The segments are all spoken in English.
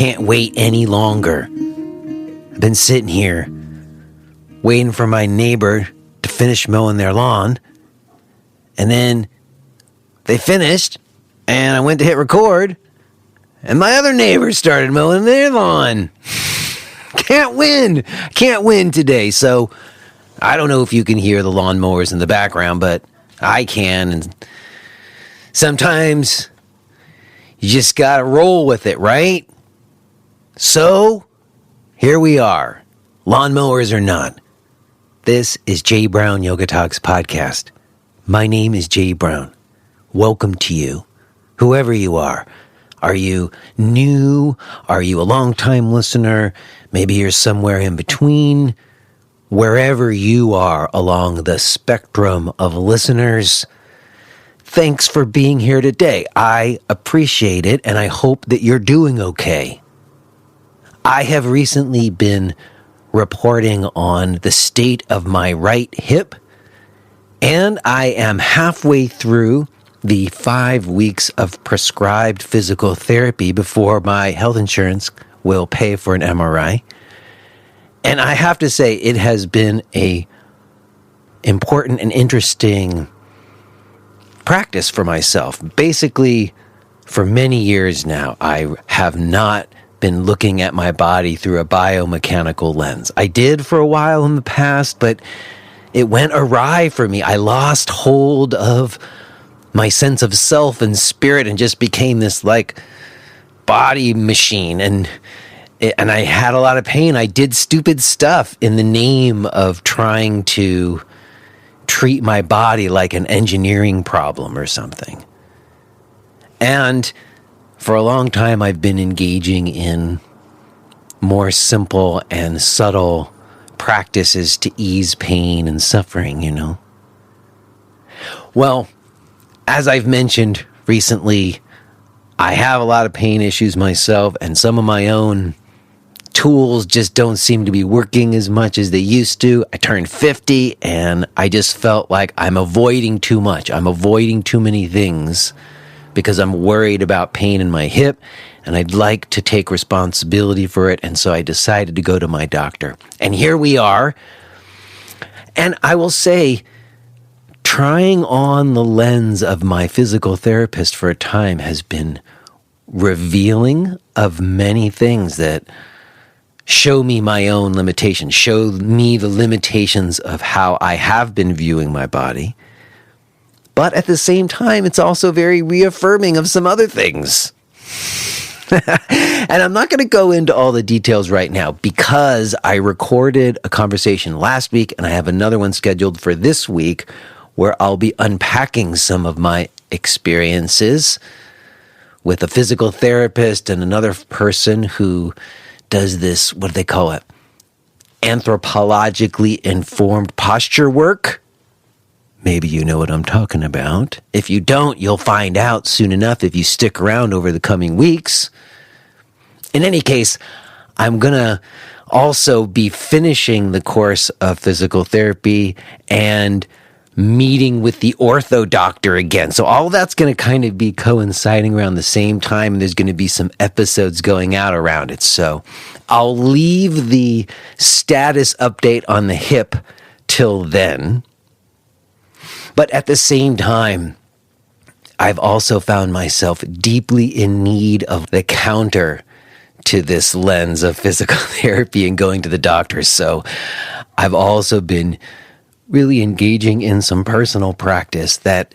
can't wait any longer. I've been sitting here waiting for my neighbor to finish mowing their lawn. And then they finished, and I went to hit record, and my other neighbors started mowing their lawn. Can't win today. So I don't know if you can hear the lawnmowers in the background, but I can. And sometimes you just gotta roll with it, right? So here we are, lawnmowers or not. This is Jay Brown Yoga Talks podcast. My name is Jay Brown. Welcome to you, whoever you are. Are you new? Are you a long-time listener? Maybe you're somewhere in between. Wherever you are along the spectrum of listeners, thanks for being here today. I appreciate it, and I hope that you're doing okay. I have recently been reporting on the state of my right hip, and I am halfway through the 5 weeks of prescribed physical therapy before my health insurance will pay for an MRI. And I have to say, it has been a important and interesting practice for myself. Basically, for many years now, I have not been looking at my body through a biomechanical lens. I did for a while in the past, but it went awry for me. I lost hold of my sense of self and spirit and just became this like body machine. And I had a lot of pain. I did stupid stuff in the name of trying to treat my body like an engineering problem or something. And for a long time, I've been engaging in more simple and subtle practices to ease pain and suffering, you know. Well, as I've mentioned recently, I have a lot of pain issues myself, and some of my own tools just don't seem to be working as much as they used to. I turned 50, and I just felt like I'm avoiding too much. I'm avoiding too many things because I'm worried about pain in my hip, and I'd like to take responsibility for it, and so I decided to go to my doctor. And here we are, and I will say, trying on the lens of my physical therapist for a time has been revealing of many things that show me my own limitations, show me the limitations of how I have been viewing my body. But at the same time, it's also very reaffirming of some other things. And I'm not going to go into all the details right now because I recorded a conversation last week and I have another one scheduled for this week where I'll be unpacking some of my experiences with a physical therapist and another person who does this, what do they call it? Anthropologically informed posture work. Maybe you know what I'm talking about. If you don't, you'll find out soon enough if you stick around over the coming weeks. In any case, I'm going to also be finishing the course of physical therapy and meeting with the ortho doctor again. So all that's going to kind of be coinciding around the same time, and there's going to be some episodes going out around it. So I'll leave the status update on the hip till then. But at the same time, I've also found myself deeply in need of the counter to this lens of physical therapy and going to the doctor. So I've also been really engaging in some personal practice that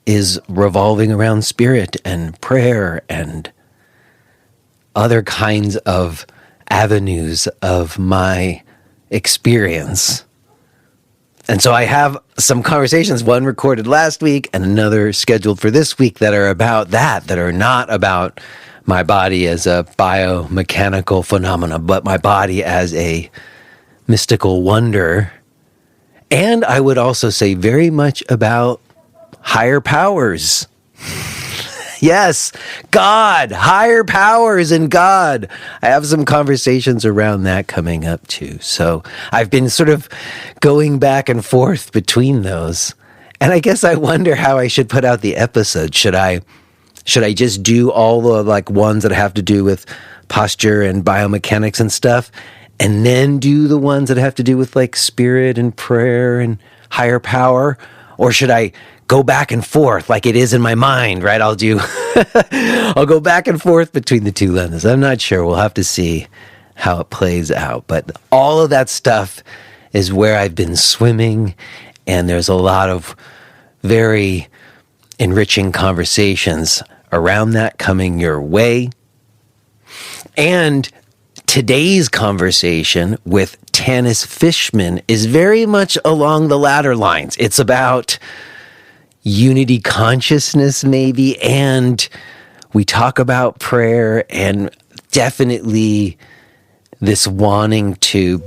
is revolving around spirit and prayer and other kinds of avenues of my experience. And so I have some conversations, one recorded last week and another scheduled for this week that are about that are not about my body as a biomechanical phenomena, but my body as a mystical wonder. And I would also say very much about higher powers. Yes, God, higher powers and God. I have some conversations around that coming up too. So I've been sort of going back and forth between those. And I guess I wonder how I should put out the episode. Should I just do all the like ones that have to do with posture and biomechanics and stuff, and then do the ones that have to do with like spirit and prayer and higher power? Or should I go back and forth like it is in my mind, right? I'll go back and forth between the two lenses. I'm not sure. We'll have to see how it plays out. But all of that stuff is where I've been swimming, and there's a lot of very enriching conversations around that coming your way. And today's conversation with Tanis Fishman is very much along the latter lines. It's about unity consciousness, maybe, and we talk about prayer and definitely this wanting to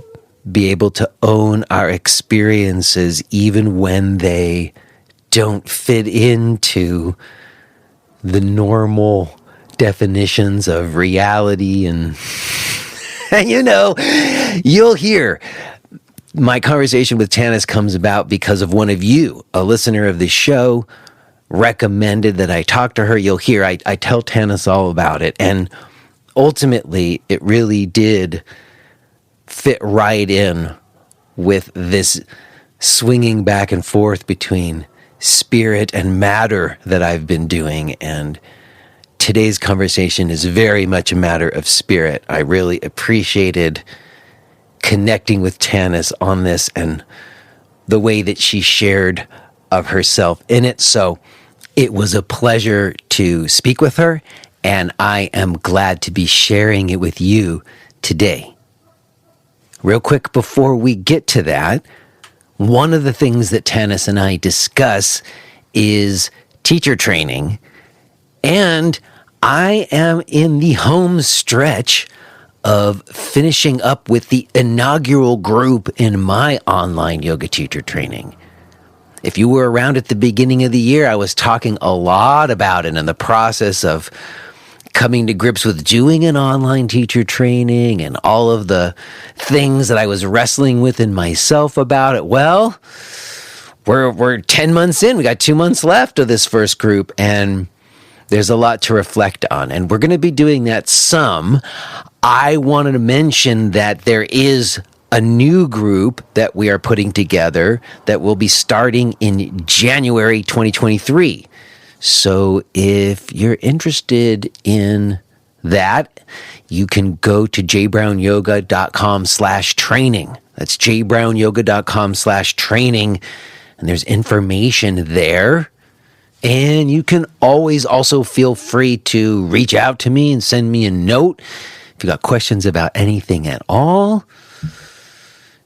be able to own our experiences even when they don't fit into the normal definitions of reality. And you'll hear my conversation with Tanis comes about because of one of you, a listener of the show, recommended that I talk to her. You'll hear I tell Tanis all about it. And ultimately, it really did fit right in with this swinging back and forth between spirit and matter that I've been doing. And today's conversation is very much a matter of spirit. I really appreciated connecting with Tanis on this and the way that she shared of herself in it. So it was a pleasure to speak with her, and I am glad to be sharing it with you today. Real quick before we get to that, one of the things that Tanis and I discuss is teacher training, and I am in the home stretch of finishing up with the inaugural group in my online yoga teacher training. If you were around at the beginning of the year, I was talking a lot about it and the process of coming to grips with doing an online teacher training and all of the things that I was wrestling with in myself about it. Well, we're 10 months in. We got 2 months left of this first group, and there's a lot to reflect on, and we're going to be doing that some. I wanted to mention that there is a new group that we are putting together that will be starting in January 2023. So if you're interested in that, you can go to jbrownyoga.com/training. That's jbrownyoga.com/training, and there's information there. And you can always also feel free to reach out to me and send me a note if you got questions about anything at all.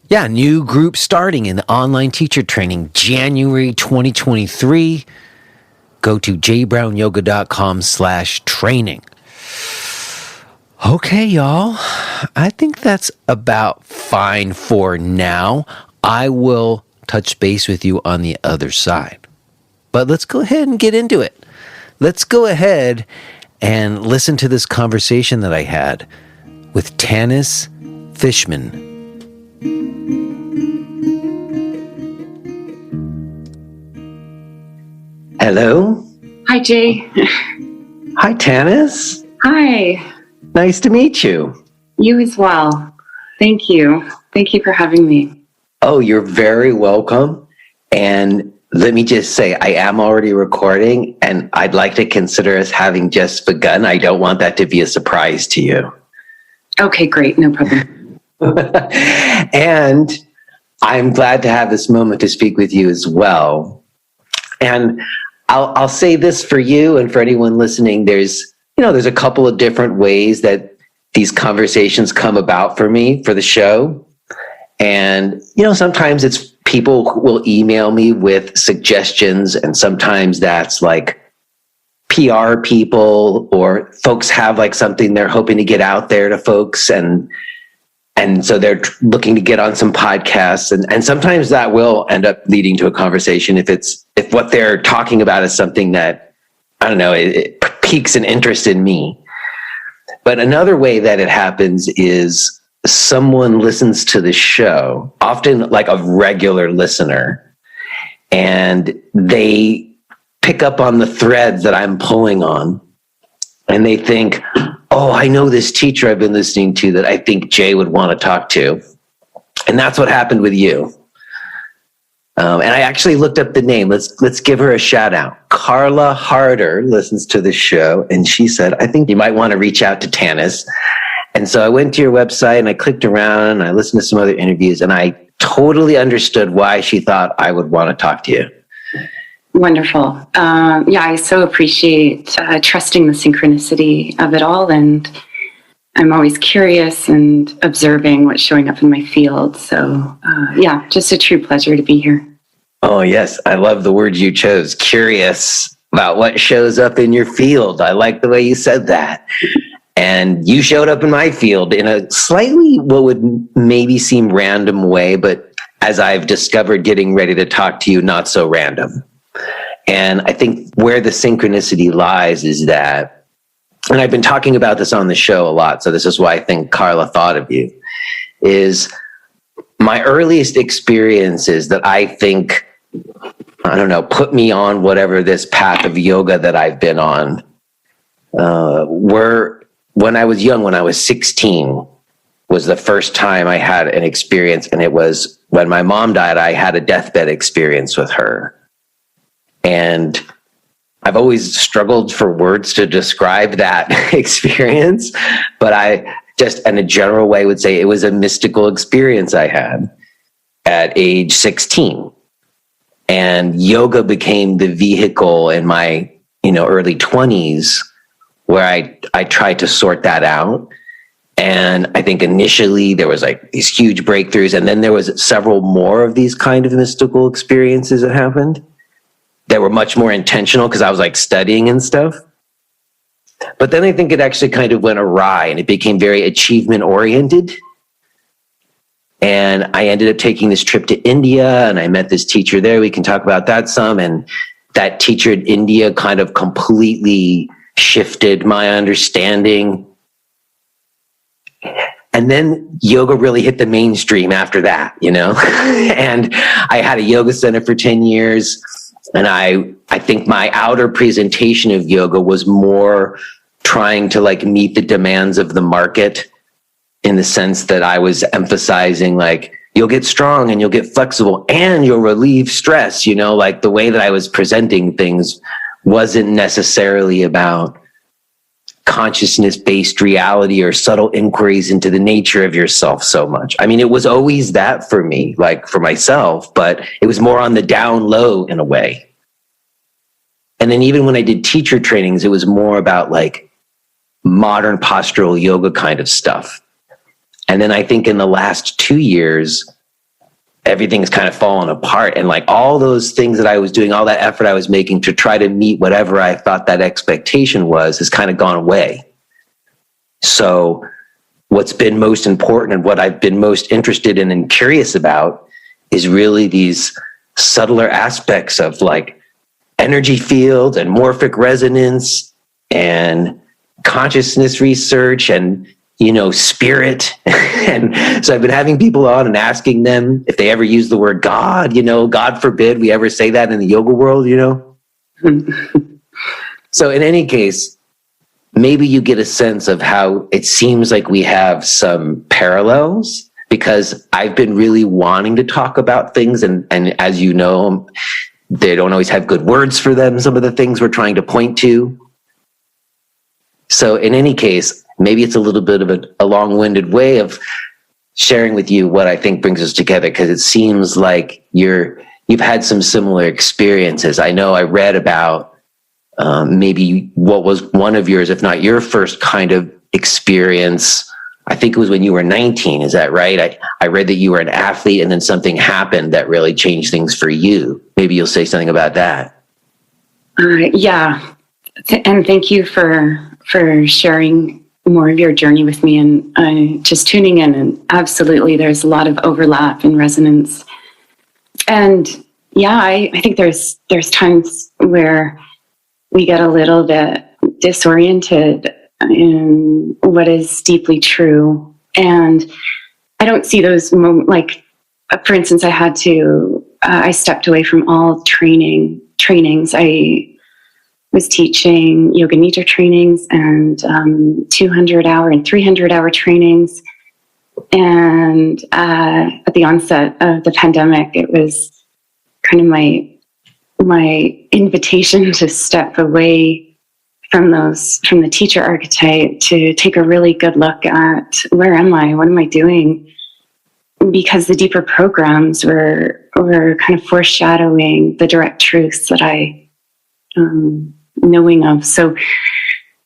Yeah, new group starting in the online teacher training, January 2023. Go to jbrownyoga.com/training. Okay, y'all. I think that's about fine for now. I will touch base with you on the other side. But let's go ahead and get into it. Let's go ahead and listen to this conversation that I had with Tanis Fishman. Hello. Hi, Jay. Hi, Tanis. Hi. Nice to meet you. You as well. Thank you. Thank you for having me. Oh, you're very welcome. And let me just say, I am already recording, and I'd like to consider us having just begun. I don't want that to be a surprise to you. Okay, great. No problem. And I'm glad to have this moment to speak with you as well. And I'll say this for you and for anyone listening. There's a couple of different ways that these conversations come about for me for the show. And, sometimes it's people who will email me with suggestions, and sometimes that's like PR people or folks have like something they're hoping to get out there to folks. And so they're looking to get on some podcasts. And sometimes that will end up leading to a conversation if what they're talking about is something that, I don't know, it piques an interest in me. But another way that it happens is someone listens to the show, often like a regular listener, and they pick up on the threads that I'm pulling on, and they think, oh, I know this teacher I've been listening to that I think Jay would want to talk to. And that's what happened with you. And I actually looked up the name. Let's give her a shout out. Carla Harder listens to the show, and she said, I think you might want to reach out to Tanis. And so I went to your website and I clicked around and I listened to some other interviews, and I totally understood why she thought I would want to talk to you. Wonderful. I so appreciate trusting the synchronicity of it all. And I'm always curious and observing what's showing up in my field. So, just a true pleasure to be here. Oh, yes. I love the word you chose. Curious about what shows up in your field. I like the way you said that. And you showed up in my field in a slightly what would maybe seem random way, but as I've discovered getting ready to talk to you, not so random. And I think where the synchronicity lies is that, and I've been talking about this on the show a lot, so this is why I think Carla thought of you, is my earliest experiences that I think, I don't know, put me on whatever this path of yoga that I've been on, were when I was young, when I was 16, was the first time I had an experience. And it was when my mom died, I had a deathbed experience with her. And I've always struggled for words to describe that experience, but I just in a general way would say it was a mystical experience I had at age 16. And yoga became the vehicle in my, early 20s where I tried to sort that out. And I think initially there was like these huge breakthroughs, and then there was several more of these kind of mystical experiences that happened that were much more intentional because I was like studying and stuff. But then I think it actually kind of went awry and it became very achievement oriented. And I ended up taking this trip to India and I met this teacher there. We can talk about that some. And that teacher in India kind of completely shifted my understanding. And then yoga really hit the mainstream after that, and I had a yoga center for 10 years. And I think my outer presentation of yoga was more trying to like meet the demands of the market, in the sense that I was emphasizing like, you'll get strong and you'll get flexible and you'll relieve stress, like the way that I was presenting things wasn't necessarily about consciousness-based reality or subtle inquiries into the nature of yourself so much. I mean, it was always that for me, like for myself, but it was more on the down low in a way. And then even when I did teacher trainings, it was more about like modern postural yoga kind of stuff. And then I think in the last 2 years, everything's kind of fallen apart. And like all those things that I was doing, all that effort I was making to try to meet whatever I thought that expectation was, has kind of gone away. So what's been most important and what I've been most interested in and curious about is really these subtler aspects of like energy fields and morphic resonance and consciousness research and spirit. And so I've been having people on and asking them if they ever use the word God, God forbid we ever say that in the yoga world, So in any case, maybe you get a sense of how it seems like we have some parallels, because I've been really wanting to talk about things. And as you know, they don't always have good words for them, some of the things we're trying to point to. So in any case, maybe it's a little bit of a long-winded way of sharing with you what I think brings us together, because it seems like you've had some similar experiences. I know I read about maybe what was one of yours, if not your first kind of experience. I think it was when you were 19. Is that right? I read that you were an athlete and then something happened that really changed things for you. Maybe you'll say something about that. Yeah. And thank you for sharing more of your journey with me and just tuning in. And absolutely, there's a lot of overlap and resonance. And yeah, I think there's times where we get a little bit disoriented in what is deeply true. And I don't see those moments, like, for instance, I stepped away from all trainings. was teaching yoga nidra trainings and 200-hour and 300-hour trainings. And at the onset of the pandemic, it was kind of my invitation to step away from the teacher archetype, to take a really good look at, where am I? What am I doing? Because the deeper programs were kind of foreshadowing the direct truths that I knowing of. So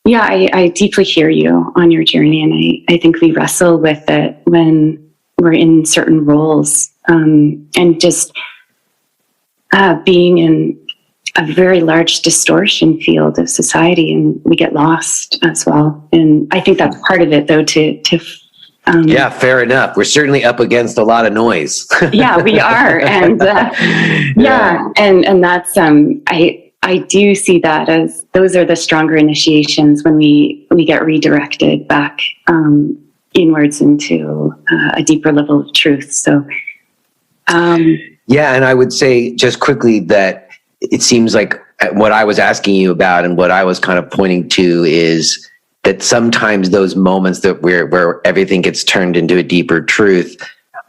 yeah, I deeply hear you on your journey, and I think we wrestle with it when we're in certain roles, and just being in a very large distortion field of society, and we get lost as well. And I think that's part of it, though, yeah, fair enough. We're certainly up against a lot of noise. Yeah, we are. And and that's, I do see that as those are the stronger initiations, when we get redirected back inwards into a deeper level of truth. So, yeah, and I would say just quickly that it seems like what I was asking you about and what I was kind of pointing to is that sometimes those moments that where everything gets turned into a deeper truth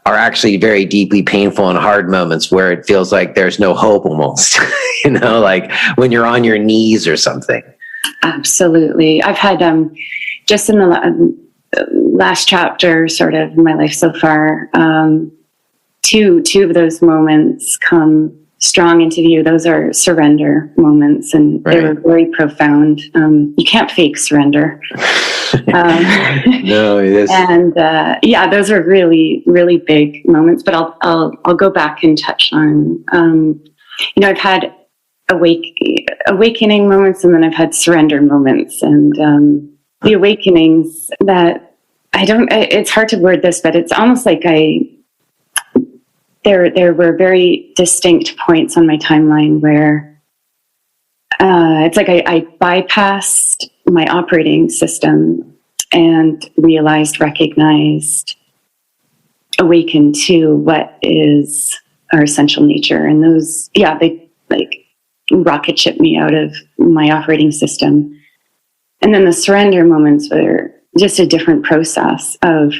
are actually very deeply painful and hard moments where it feels like there's no hope almost, like when you're on your knees or something. Absolutely. I've had, just in the last chapter sort of in my life so far, two of those moments come strong into view. Those are surrender moments, and they were very profound. You can't fake surrender. No, it is. And yeah, those are really, really big moments. But I'll go back and touch on. I've had awakening moments, and then I've had surrender moments, and the awakenings that it's hard to word this, but it's almost like there were very distinct points on my timeline where it's like I bypassed my operating system and recognized, awakened to what is our essential nature. And those, they like rocket shipped me out of my operating system. And then the surrender moments were just a different process of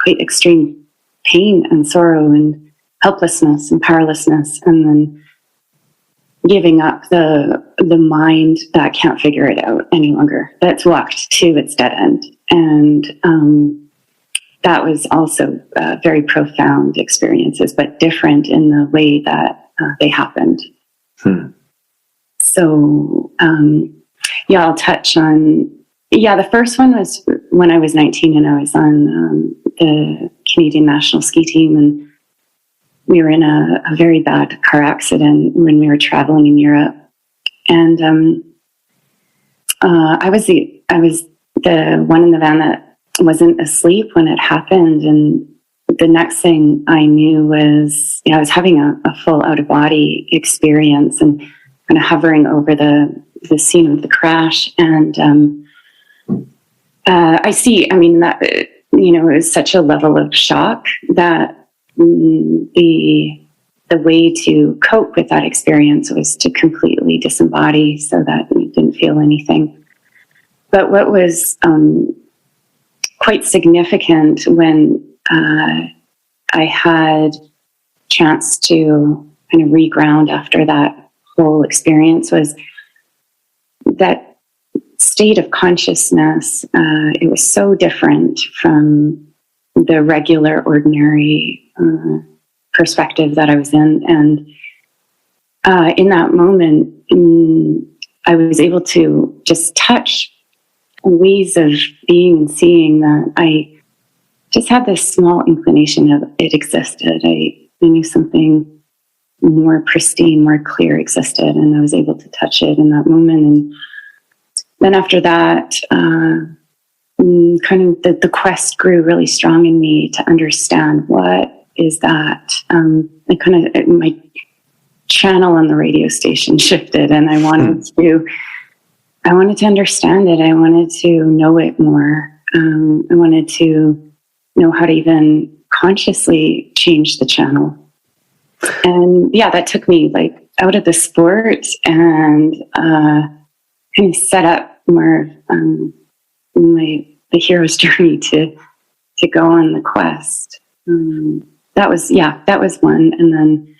quite extreme pain and sorrow and helplessness and powerlessness, and then giving up the mind that can't figure it out any longer, that's walked to its dead end. And that was also very profound experiences, but different in the way that they happened. So I'll touch on, the first one was when I was 19 and I was on the Canadian national ski team, and we were in a very bad car accident when we were traveling in Europe. And I was the one in the van that wasn't asleep when it happened. And the next thing I knew was, I was having a full out of body experience and kind of hovering over the scene of the crash. And that, it was such a level of shock that the way to cope with that experience was to completely disembody so that you didn't feel anything. But what was quite significant when I had chance to kind of reground after that whole experience was that state of consciousness. It was so different from the regular, ordinary perspective that I was in. And in that moment, I was able to just touch ways of being and seeing that I just had this small inclination of it existed. I knew something more pristine, more clear existed, and I was able to touch it in that moment. And then after that, kind of the quest grew really strong in me to understand what is that. My channel on the radio station shifted, and I wanted to understand it. I wanted to know it more. I wanted to know how to even consciously change the channel. And that took me out of the sport and kind of set up more the hero's journey to go on the quest. That was one. And then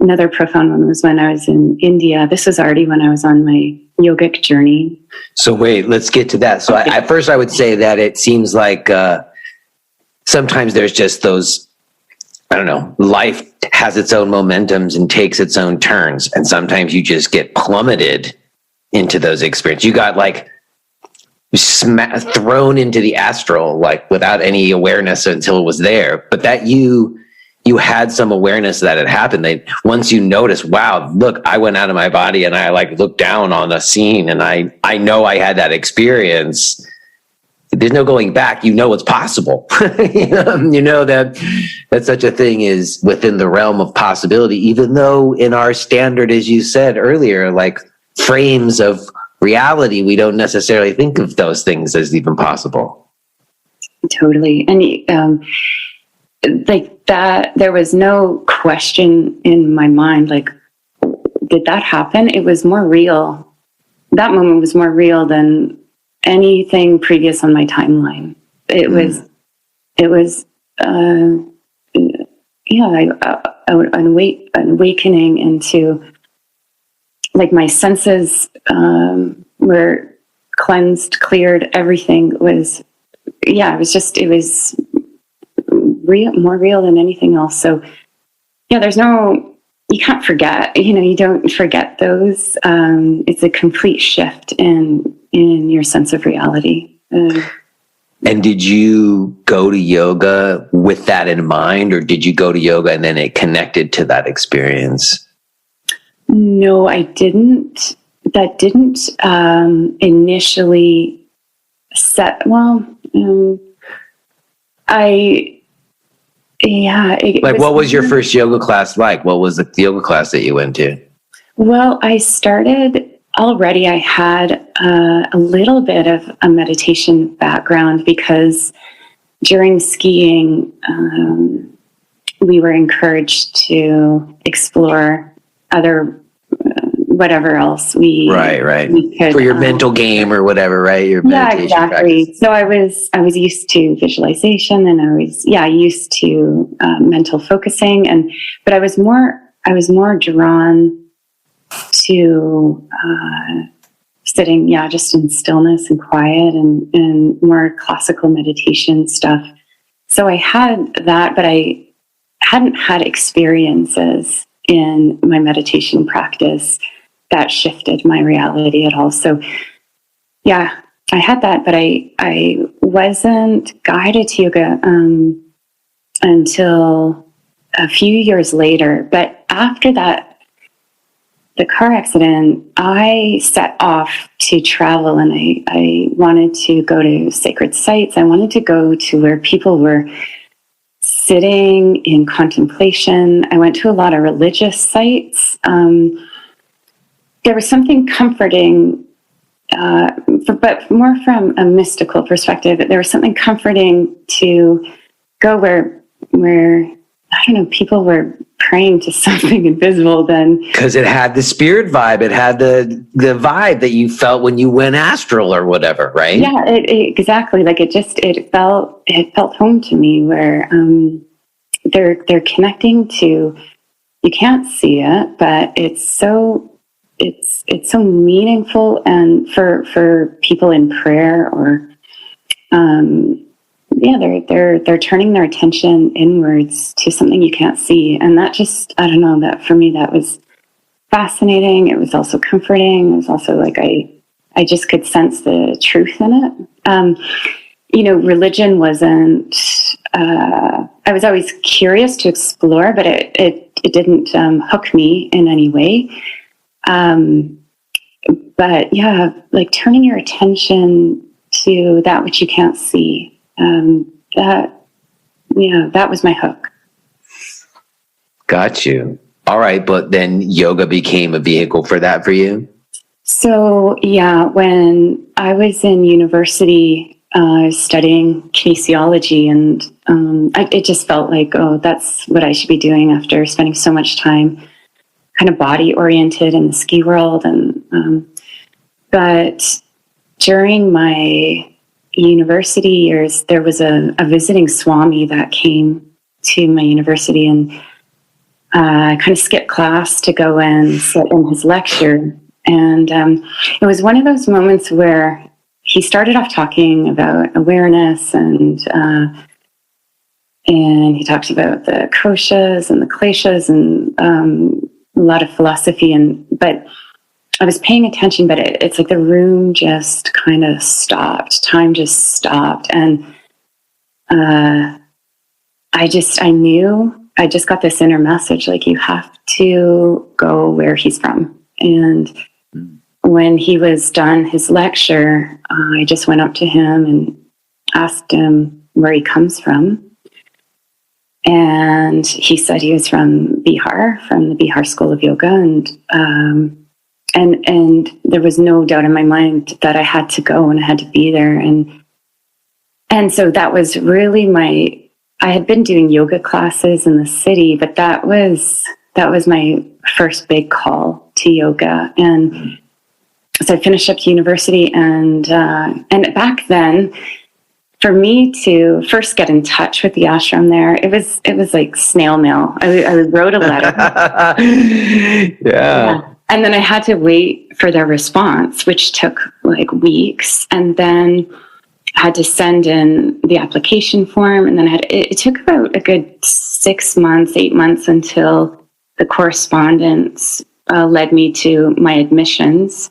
another profound one was when I was in India. This was already when I was on my yogic journey. So wait, let's get to that. So at first I would say that it seems like sometimes there's just those, I don't know, life has its own momentums and takes its own turns. And sometimes you just get plummeted into those experiences. You got like thrown into the astral, like without any awareness until it was there. But that you had some awareness that it happened. Once you notice, wow, look, I went out of my body and I like looked down on a scene and I know I had that experience. There's no going back. You know it's possible. You know that such a thing is within the realm of possibility, even though in our standard, as you said earlier, like frames of reality, we don't necessarily think of those things as even possible. Totally. And like that, there was no question in my mind, like, did that happen? It was more real. That moment was more real than anything previous on my timeline. It was an awakening into, like, my senses were cleansed, cleared. Everything was, it was real, more real than anything else. So you can't forget, you don't forget those. It's a complete shift in your sense of reality. And did you go to yoga with that in mind, or did you go to yoga and then it connected to that experience? No, I didn't. That didn't initially set, what was your first yoga class like? What was the yoga class that you went to? Well, I had a little bit of a meditation background because during skiing, we were encouraged to explore other, whatever else we could, for your mental game or whatever, right? Your meditation exactly. practice. So I was used to visualization, and I was used to mental focusing, but I was more drawn to sitting, just in stillness and quiet and more classical meditation stuff. So I had that, but I hadn't had experiences in my meditation practice that shifted my reality at all. So I had that, but I wasn't guided to yoga until a few years later. But after that, the car accident, I set off to travel, and I wanted to go to sacred sites. I wanted to go to where people were sitting in contemplation. I went to a lot of religious sites. There was something comforting, but more from a mystical perspective. There was something comforting to go where I don't know, people were praying to something invisible then. Because it had the spirit vibe. It had the vibe that you felt when you went astral or whatever, right? Yeah, exactly. Like it felt home to me, where they're connecting to, you can't see it, but it's so meaningful, and for people in prayer, or they're turning their attention inwards to something you can't see. And that just, I don't know, that for me, that was fascinating. It was also comforting. It was also like, I just could sense the truth in it. Religion wasn't, I was always curious to explore, but it didn't hook me in any way. But like turning your attention to that which you can't see, that was my hook. Got you. All right. But then yoga became a vehicle for that for you? So, when I was in university, studying kinesiology, and it just felt like, that's what I should be doing after spending so much time kind of body oriented in the ski world. And, but during my university years, there was a visiting Swami that came to my university, and I kind of skipped class to go and sit in his lecture. And it was one of those moments where he started off talking about awareness, and he talked about the koshas and the kleshas, and a lot of philosophy. But I was paying attention, but it's like the room just kind of stopped. Time just stopped, and I knew. I just got this inner message, like, you have to go where he's from. And when he was done his lecture, I just went up to him and asked him where he comes from. And he said he was from Bihar, from the Bihar School of Yoga. And there was no doubt in my mind that I had to go and I had to be there. And so that was really I had been doing yoga classes in the city, but that was my first big call to yoga. And so I finished up university, and back then, for me to first get in touch with the ashram there, it was like snail mail. I wrote a letter. Yeah. And then I had to wait for their response, which took like weeks. And then I had to send in the application form. And then it took about a good 6 months, 8 months until the correspondence led me to my admissions.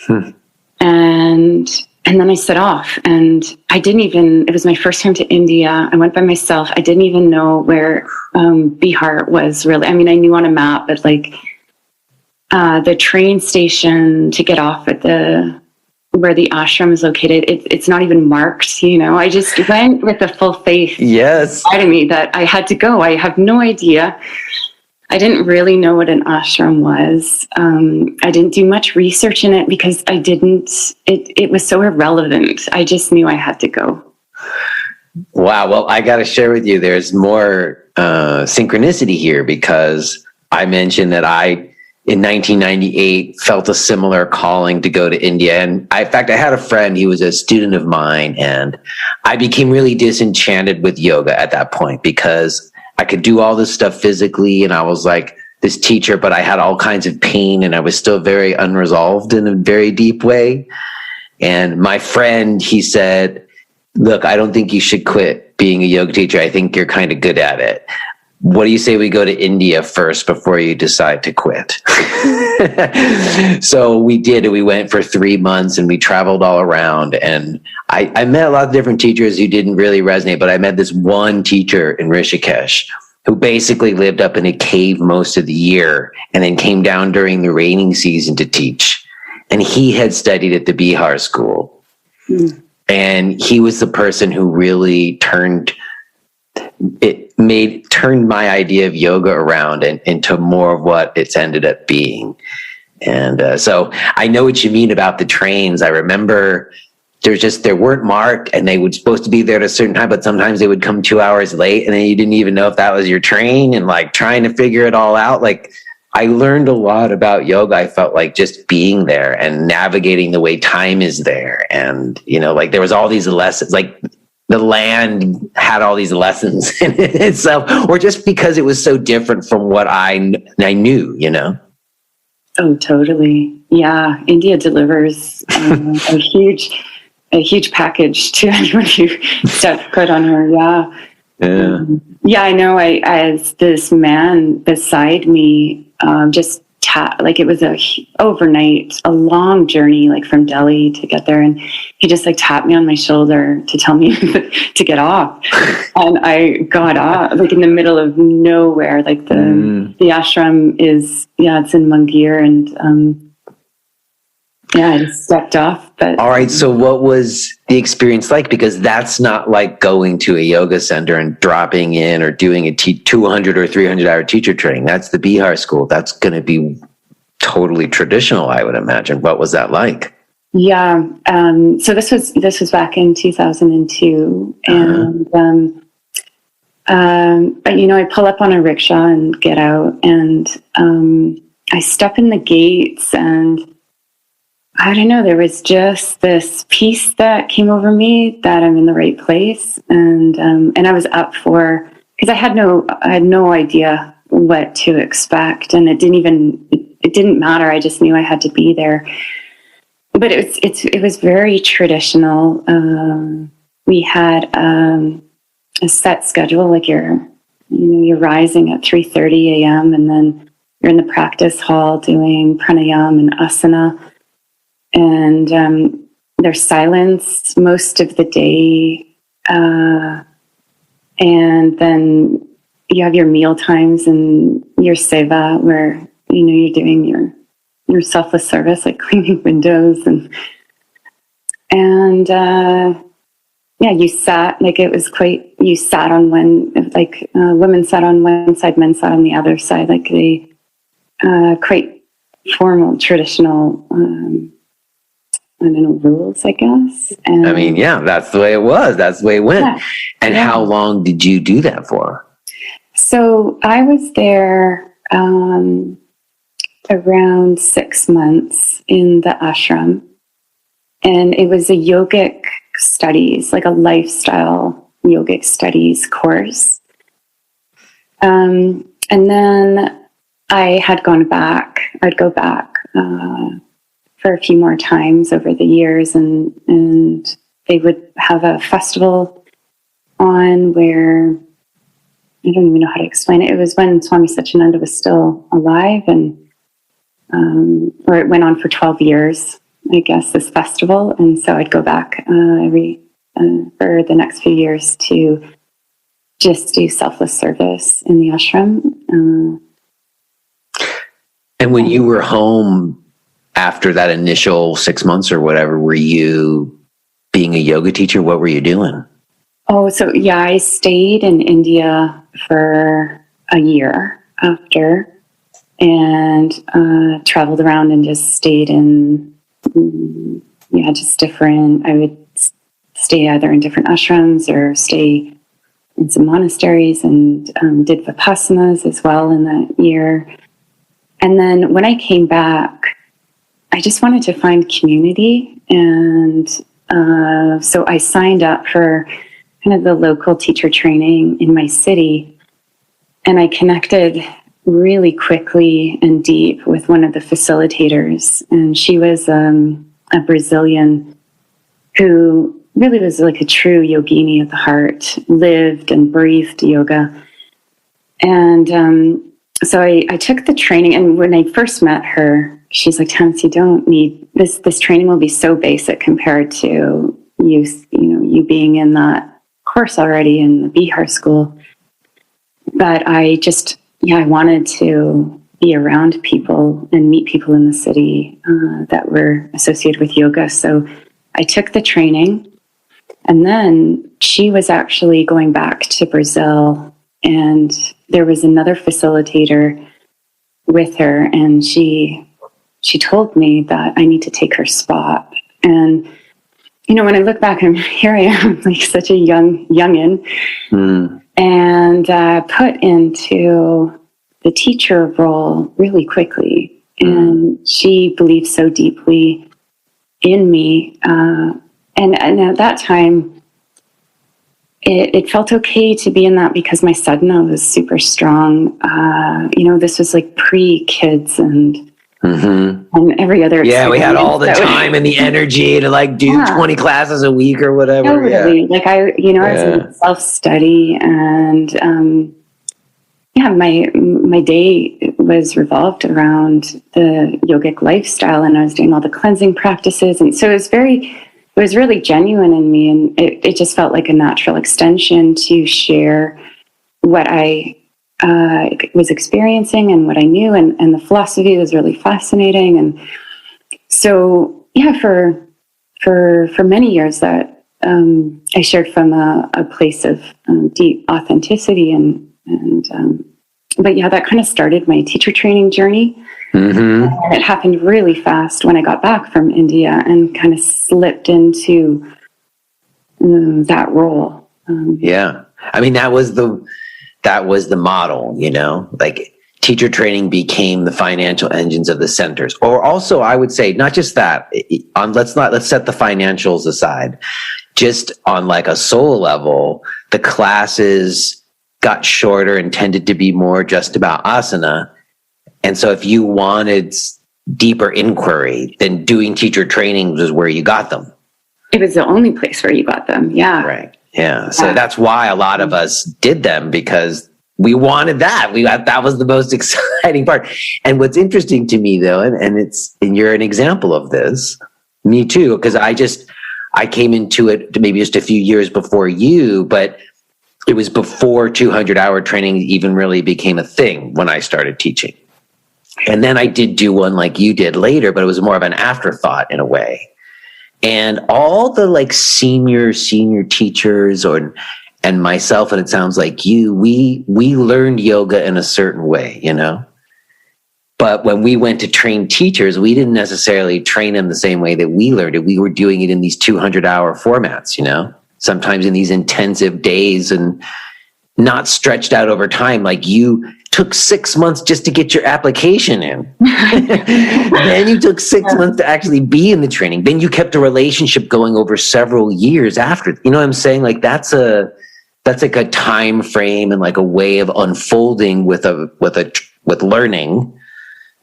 And then I set off, and it was my first time to India. I went by myself. I didn't even know where Bihar was really. I mean, I knew on a map, but like the train station to get off at where the ashram is located, it's not even marked, I just went with the full faith inside of me that I had to go. I have no idea. I didn't really know what an ashram was. I didn't do much research in it because it was so irrelevant. I just knew I had to go. Wow. Well, I got to share with you, there's more synchronicity here, because I mentioned that in 1998, felt a similar calling to go to India. And in fact, I had a friend, he was a student of mine, and I became really disenchanted with yoga at that point, because I could do all this stuff physically, and I was like this teacher, but I had all kinds of pain, and I was still very unresolved in a very deep way. And my friend, he said, look, I don't think you should quit being a yoga teacher. I think you're kind of good at it. What do you say we go to India first before you decide to quit? So we did. We went for 3 months, and we traveled all around. And I met a lot of different teachers who didn't really resonate, but I met this one teacher in Rishikesh who basically lived up in a cave most of the year and then came down during the raining season to teach. And he had studied at the Bihar School. And he was the person who really turned my idea of yoga around and into more of what it's ended up being. And so I know what you mean about the trains. I remember there weren't marked, and they were supposed to be there at a certain time, but sometimes they would come 2 hours late, and then you didn't even know if that was your train, and like trying to figure it all out. Like, I learned a lot about yoga. I felt like just being there and navigating the way time is there. And, like there was all these lessons, like the land had all these lessons in it itself, or just because it was so different from what I knew, Oh, totally. Yeah. India delivers a huge package to anyone who steps foot on her. Yeah. Yeah. I know. As this man beside me, just like it was overnight, a long journey, like from Delhi to get there. And he just like tapped me on my shoulder to tell me to get off. And I got off like in the middle of nowhere. Like the ashram is, it's in Mangir. And, I just stepped off. But all right. So what was the experience like? Because that's not like going to a yoga center and dropping in or doing a 200 or 300 hour teacher training. That's the Bihar School. That's going to be totally traditional, I would imagine. What was that like? Yeah. So this was back in 2002. And, I pull up on a rickshaw and get out, and, I step in the gates, and I don't know, there was just this peace that came over me that I'm in the right place. And I was up for, because I had no idea what to expect. And it didn't matter. I just knew I had to be there. But it was very traditional. We had a set schedule, like you're rising at 3:30 a.m. and then you're in the practice hall doing pranayama and asana. And there's silence most of the day. And then you have your meal times and your seva, where, you're doing your selfless service, like cleaning windows. And you sat, like you sat on one, like women sat on one side, men sat on the other side, like they quite formal, traditional, I don't know, rules, I guess. And that's the way it was. That's the way it went. Yeah, and how long did you do that for? So I was there around 6 months in the ashram. And it was a yogic studies, like a lifestyle yogic studies course. And then I had gone back. I'd go back for a few more times over the years, and they would have a festival on where, I don't even know how to explain it. It was when Swami Satchidananda was still alive, and or it went on for 12 years, I guess, this festival. And so I'd go back for the next few years to just do selfless service in the ashram. And when you were home after that initial 6 months or whatever, were you being a yoga teacher? What were you doing? Oh, so yeah, I stayed in India for a year after, and traveled around and just stayed in, just different. I would stay either in different ashrams or stay in some monasteries, and did vipassanas as well in that year. And then when I came back, I just wanted to find community. And so I signed up for kind of the local teacher training in my city. And I connected really quickly and deep with one of the facilitators. And she was a Brazilian who really was like a true yogini at the heart, lived and breathed yoga. And so I took the training. And when I first met her, she's like, Tanis, you don't need this. This training will be so basic compared to you being in that course already in the Bihar school. But I wanted to be around people and meet people in the city that were associated with yoga. So I took the training, and then she was actually going back to Brazil, and there was another facilitator with her, and she told me that I need to take her spot. And when I look back, here I am, like such a youngin, and put into the teacher role really quickly. And she believed so deeply in me. And at that time, it felt okay to be in that because my sadhana was super strong. This was like pre-kids and every other. Yeah, we had all the time and the energy to do 20 classes a week or whatever. Totally. Yeah. I was in self-study, and my day was revolved around the yogic lifestyle, and I was doing all the cleansing practices. And so it was really genuine in me, and it just felt like a natural extension to share what I was experiencing and what I knew, and the philosophy was really fascinating. And so, for many years that I shared from a place of deep authenticity, but that kind of started my teacher training journey. And it happened really fast when I got back from India and kind of slipped into that role. That was the model, teacher training became the financial engines of the centers. Or also, I would say, not just that, let's set the financials aside. Just on like a soul level, the classes got shorter and tended to be more just about asana. And so if you wanted deeper inquiry, then doing teacher trainings was where you got them. It was the only place where you got them. Yeah. Right. Yeah. So that's why a lot of us did them, because we wanted that. That was the most exciting part. And what's interesting to me though, and you're an example of this, me too, because I came into it maybe just a few years before you, but it was before 200-hour training even really became a thing when I started teaching. And then I did do one like you did later, but it was more of an afterthought in a way. And all the like senior teachers and myself, and it sounds like you, we learned yoga in a certain way, you know? But when we went to train teachers, we didn't necessarily train them the same way that we learned it. We were doing it in these 200-hour formats, you know, sometimes in these intensive days and not stretched out over time. Like you took 6 months just to get your application in. Then you took 6 months to actually be in the training. Then you kept a relationship going over several years after. You know what I'm saying? Like that's like a time frame and like a way of unfolding with learning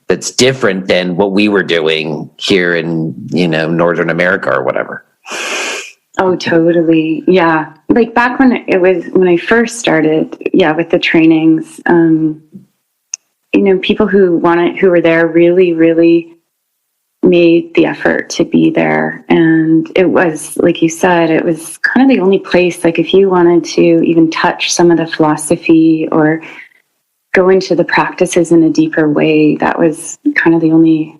that's different than what we were doing here in, you know, Northern America or whatever. Oh, totally. Yeah. Like back when I first started, with the trainings, you know, people who were there really, really made the effort to be there. And it was, like you said, it was kind of the only place, like if you wanted to even touch some of the philosophy or go into the practices in a deeper way, that was kind of the only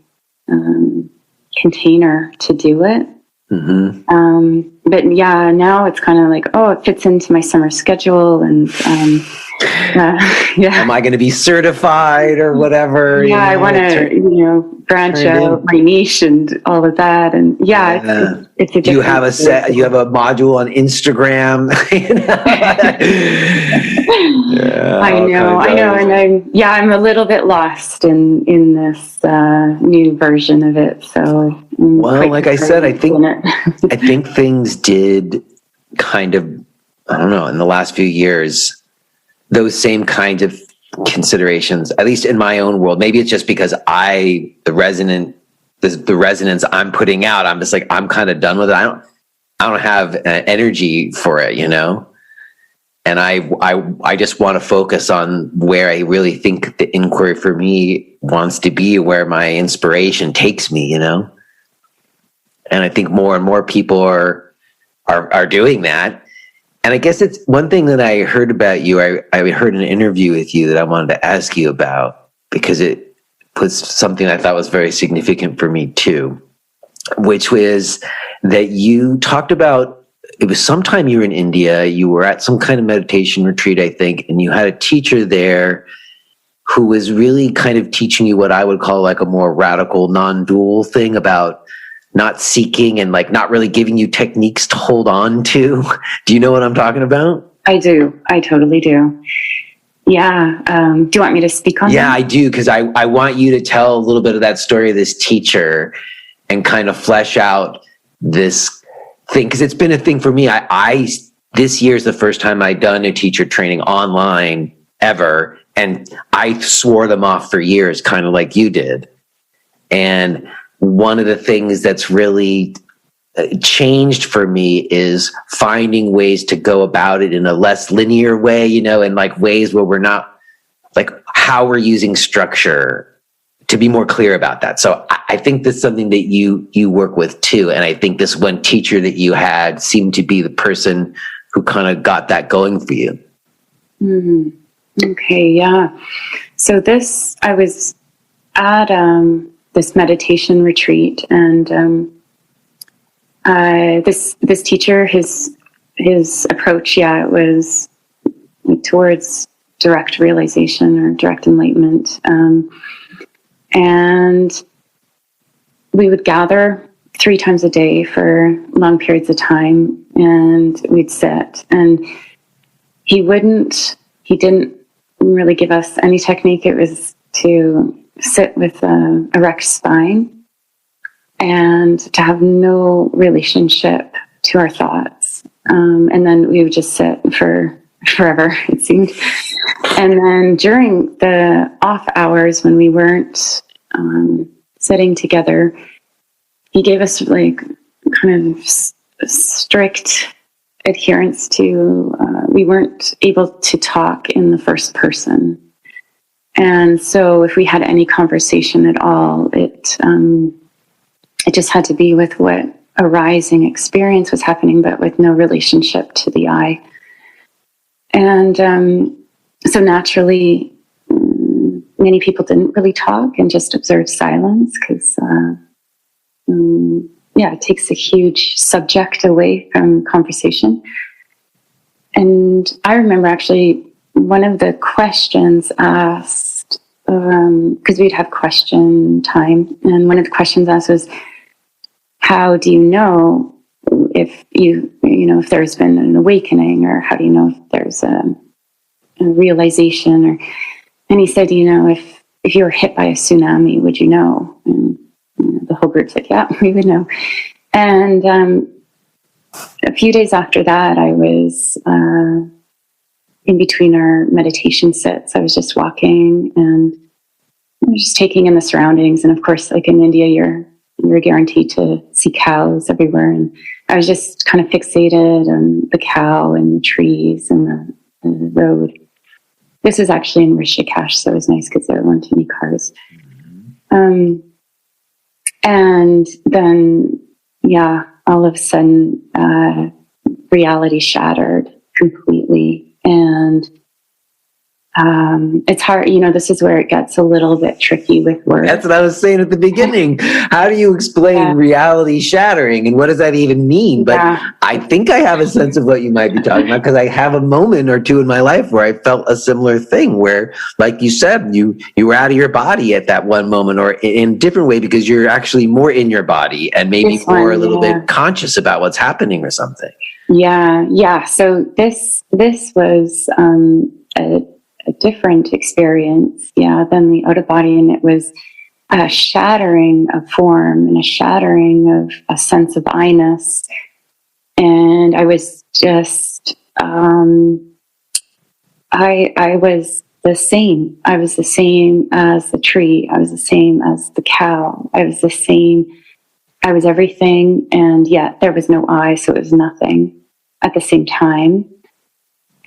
container to do it. Mm-hmm. But yeah, now it's kind of like, it fits into my summer schedule, and am I going to be certified or whatever? Yeah, I want to, branch out my niche and all of that, and it's a. Do you have you have a module on Instagram? I know, and I'm a little bit lost in this new version of it. So, like I said, I think things did kind of, I don't know, in the last few years, those same kinds of considerations, at least in my own world. Maybe it's just because the resonance I'm putting out, I'm just like, I'm kind of done with it. I don't have energy for it, you know? And I just want to focus on where I really think the inquiry for me wants to be, where my inspiration takes me, you know? And I think more and more people are doing that. And I guess it's one thing that I heard about you. I heard an interview with you that I wanted to ask you about, because it was something I thought was very significant for me too, which was that you talked about, it was sometime you were in India, you were at some kind of meditation retreat, I think, and you had a teacher there who was really kind of teaching you what I would call like a more radical non-dual thing about not seeking and like not really giving you techniques to hold on to. Do you know what I'm talking about? I do. I totally do. Yeah. Do you want me to speak on that? Yeah, I do. Because I want you to tell a little bit of that story of this teacher and kind of flesh out this thing. Because it's been a thing for me. This year is the first time I've done a teacher training online ever. And I swore them off for years, kind of like you did. And one of the things that's really changed for me is finding ways to go about it in a less linear way, you know, and like ways where we're not like how we're using structure, to be more clear about that. So I think that's something that you work with too. And I think this one teacher that you had seemed to be the person who kind of got that going for you. Mm-hmm. Okay. Yeah. So I was at, this meditation retreat, and this teacher, his approach, it was towards direct realization or direct enlightenment, and we would gather 3 times a day for long periods of time, and we'd sit, and he didn't really give us any technique. It was to sit with an erect spine and to have no relationship to our thoughts. And then we would just sit for forever, it seemed. And then during the off hours when we weren't sitting together, he gave us like kind of strict adherence to, we weren't able to talk in the first person. And so if we had any conversation at all, it just had to be with what arising experience was happening, but with no relationship to the I. And so naturally, many people didn't really talk and just observed silence because, it takes a huge subject away from conversation. And I remember actually one of the questions asked, because we'd have question time, and one of the questions asked was, how do you know if if there's been an awakening, or how do you know if there's a realization? And he said, if you were hit by a tsunami, would you know? And the whole group's like, yeah, we would know. And a few days after that, I was in between our meditation sits. I was just walking and I was just taking in the surroundings. And of course, like in India, you're guaranteed to see cows everywhere. And I was just kind of fixated on the cow and the trees and the road. This was actually in Rishikesh, so it was nice because there weren't any cars. And then, all of a sudden, reality shattered completely. And it's hard, this is where it gets a little bit tricky with words. That's what I was saying at the beginning. How do you explain reality shattering, and what does that even mean? But I think I have a sense of what you might be talking about, because I have a moment or two in my life where I felt a similar thing where, like you said, you were out of your body at that one moment, or in a different way, because you're actually more in your body and maybe a little bit conscious about what's happening or something. Yeah. So this was a different experience, than the out of body, and it was a shattering of form and a shattering of a sense of I-ness. And I was just, I was the same. I was the same as the tree. I was the same as the cow. I was the same. I was everything, and yet there was no I, so it was nothing at the same time.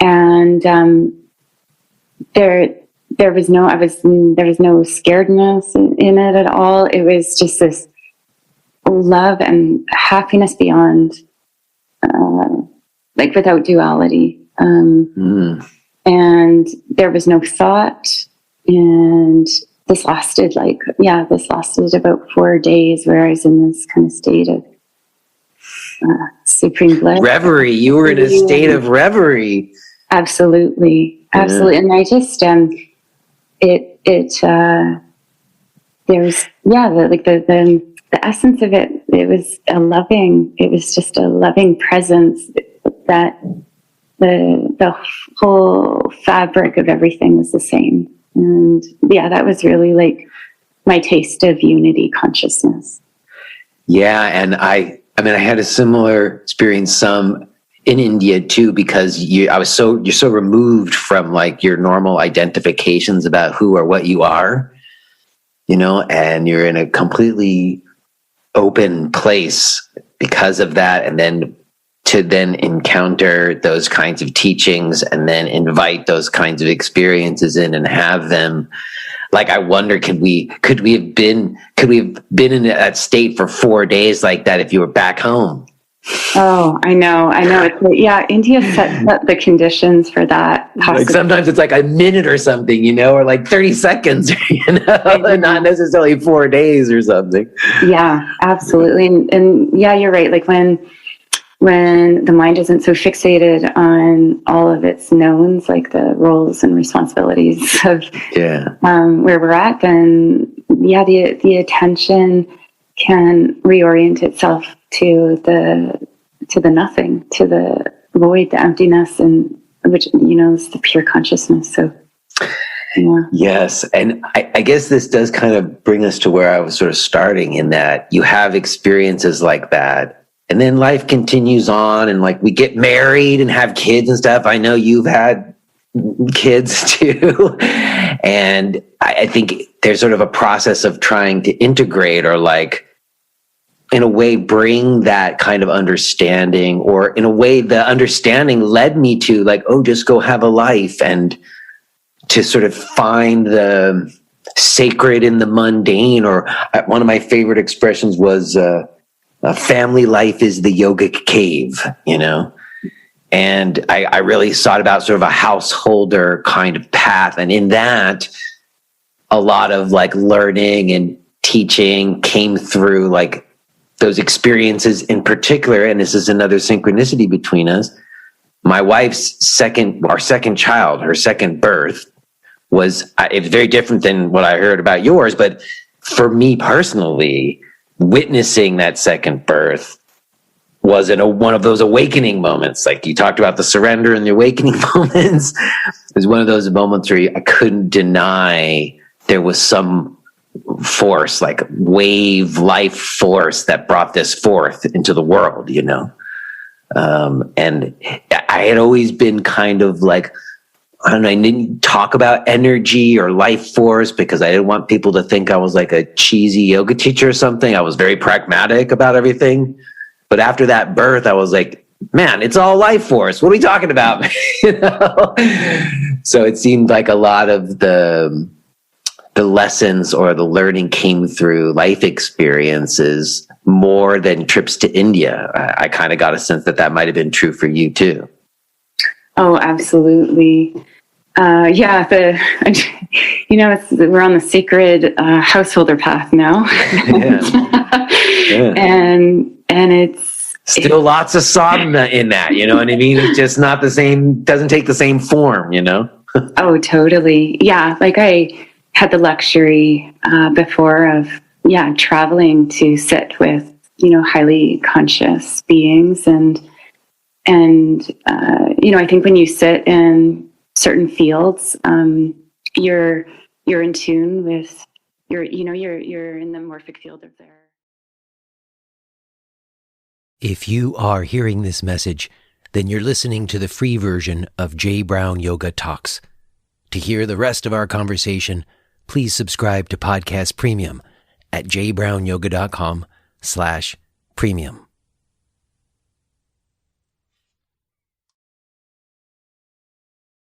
And there was no scaredness in it at all. It was just this love and happiness beyond, like without duality. And there was no thought. And this lasted about 4 days, where I was in this kind of state of supreme bliss. Reverie. You were in a state of reverie. Absolutely. And I just, the essence of it, it was just a loving presence, that the whole fabric of everything was the same. And that was really like my taste of unity consciousness. Yeah. And I had a similar experience, in India too, because you're so removed from like your normal identifications about who or what you are, and you're in a completely open place because of that. And then to encounter those kinds of teachings and then invite those kinds of experiences in and have them, like, I wonder, could we have been in that state for 4 days like that if you were back home? Oh, I know. India sets up the conditions for that. Like sometimes it's like a minute or something, or like 30 seconds, and not necessarily 4 days or something. Yeah, absolutely. And you're right. Like when the mind isn't so fixated on all of its knowns, like the roles and responsibilities of where we're at, then the attention can reorient itself to the nothing, to the void, the emptiness, and which is the pure consciousness. So Yeah. Yes. And I guess this does kind of bring us to where I was sort of starting, in that you have experiences like that. And then life continues on, and like we get married and have kids and stuff. I know you've had kids too. And I think there's sort of a process of trying to integrate, or like, in a way, bring that kind of understanding, or in a way, the understanding led me to like, oh, just go have a life, and to sort of find the sacred in the mundane. Or one of my favorite expressions was, a family life is the yogic cave, you know? And I really thought about sort of a householder kind of path. And in that, a lot of like learning and teaching came through like those experiences in particular. And this is another synchronicity between us. My wife's our second child, her second birth, it's very different than what I heard about yours. But for me personally, witnessing that second birth was one of those awakening moments. Like you talked about the surrender and the awakening moments. It was one of those moments where I couldn't deny there was some force, like wave life force, that brought this forth into the world, you know? And I had always been kind of like, I don't know, I didn't talk about energy or life force because I didn't want people to think I was like a cheesy yoga teacher or something. I was very pragmatic about everything. But after that birth, I was like, man, it's all life force. What are we talking about? You know? So it seemed like a lot of the lessons or the learning came through life experiences more than trips to India. I kind of got a sense that might have been true for you too. Oh, absolutely. Yeah, we're on the sacred householder path now. Yeah. And it's still lots of sadhana in that, you know what I mean? It's just not the same, doesn't take the same form, you know? Oh, totally. Yeah. Like I had the luxury before of, traveling to sit with, highly conscious beings. And I think when you sit in certain fields, you're in tune with you're in the morphic field of there. If you are hearing this message, then you're listening to the free version of J. Brown Yoga Talks. To hear the rest of our conversation, please subscribe to Podcast Premium at jbrownyoga.com/premium.